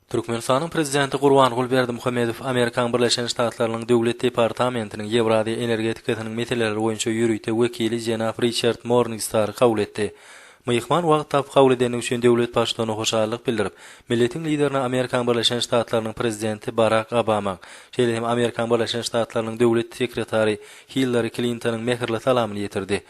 Türkmenistanyň prezidenti Gurbanguly Berdimuhammedow Amerikan Birleşen Ştatlarynyň Döwlet Departamentiniň Ýewrady energetikanyň meseleleri boýunça ýürüýte wekili Jenap Richard Morningstar kabul etdi. Myhman wagt tap kabul edeni üçin döwlet başlygyna hoşallyk bildirip, milletiň liderine Amerikan Birleşen Ştatlarynyň prezidenti Barack Obama, şeýle hem Amerikan Birleşen Ştatlarynyň döwlet sekretary Hillary Clinton'yň mehirli salamyny ýetirdi.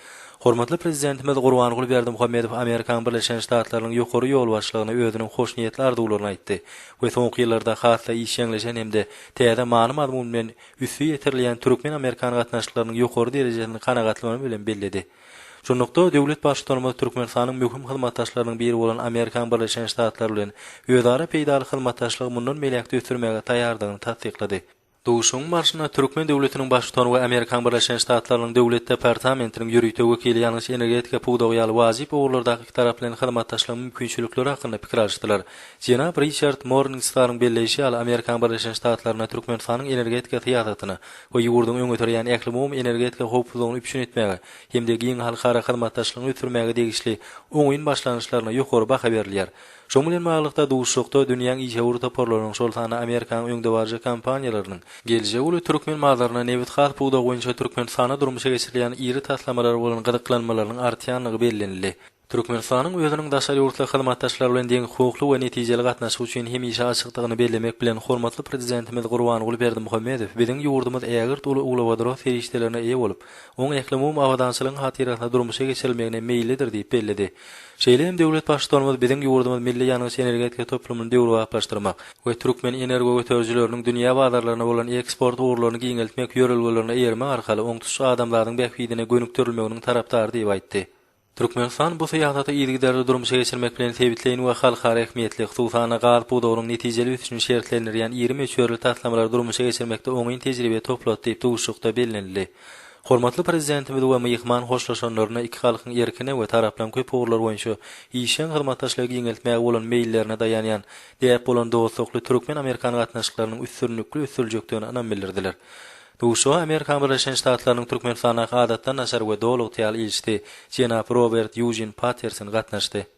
Hormatly prezidentimiz Gurbanguly Berdimuhammedow Amerikan Birleşen Ştatlarynyň ýokary ýol başlygyna özüniň hoşniýetli arzuwlaryny aýtdy we soňky ýyllarda hasla iş ýeňleşen hemde täze many mazmun bilen üssü ýetirilýän Türkmen-Amerikan gatnaşyklarynyň ýokary derejesini kanagatlanmagy bilen bellidi. Şonlukda döwlet başlygy Türkmenistanyň möhüm hyzmatdaşlarynyň biri bolan Amerikan Birleşen Ştatlary bilen özara peýdaly hyzmatdaşlygy mundan melekde ötürmäge taýýardygyny tasdiklady. Duşun marşyna Türkmen döwletiniň başlygy we Amerikan Birleşen Ştatlarynyň döwlet departamentiniň ýürüýte wekili ýalňyş energetika pugdagy wazip ogurlardaky iki tarap bilen hyzmatdaşlygyň mümkinçilikleri hakynda pikir alýdylar. Jenap Richard Morningstar'yň belleşi ýaly Amerikan Birleşen Ştatlaryna Türkmenistanyň energetika syýasatyny we ýurdun öňe türýän eklimum energetika howpsuzlygyny üpşün etmäge hemde giň halkara hyzmatdaşlygyny ötürmäge degişli oňyň başlanýyşlaryna ýokary baha berilýär. Şoň bilen maglykda duşukda dünýäň iýe Ýewropa şoltana Amerikan öňdewarjy kampaniýalarynyň geljek uly türkmen mallaryna nebit hat buğda goýunça Türkmenistana durmuşa geçirilýän iri taslamalary bolan gyzyklanmalaryň artýanlygy bellenildi. Türkmenistanyň özüniň daşary ýurtly hyzmatdaşlary bilen deň hukukly we netijeli gatnaşyk üçin hemişe açykdygyny bellemek bilen hormatly prezidentimiz Gurbanguly Berdimuhammedow biziň ýurdumyz ägirt uly ulawadro serişdelerine eýe bolup, oň eklimum awadançylygyň hatyrasyna durmuşa geçirilmegine meýillidir diýip belledi. Şeýle döwlet başlygy biziň ýurdumyz milli ýalňyş energetika toplumyny döwre wagtlaşdyrmak we türkmen energo götürjileriniň dünýä bazarlaryna bolan eksport uğurlaryny giňeltmek ýörelgelerini eýermek arkaly oňtuşy adamlaryň bähbidine gönükdirilmeginiň tarapdary diýip aýtdy. Türkmenistan bu syýasata ýergidäri durmuşa geçirmek bilen sebitleýin we halkara ähmiýetli hususana gaz buğdawynyň netijeli ötüşini şertlendirýän 20 çörli taslamlar durmuşa geçirmekde oňyň tejribe toplady diýip duşukda bellenildi. Hormatly prezidentimiz we myhman hoşlaşanlaryna iki halkyň erkine we taraplan köp ogurlar boýunça işen hyzmatdaşlygy giňeltmäge bolan meýillerine dayanýan diýip bolan dostlukly Türkmen-Amerikan gatnaşyklarynyň üstünlükli ösüljekdigini anam bildirdiler. Duşo Amerikan Birleşen Ştatlarynyň Türkmenistana adatdan naşar we dowluk ýaly ilçisi Jenap Robert Eugene Patterson gatnaşdy.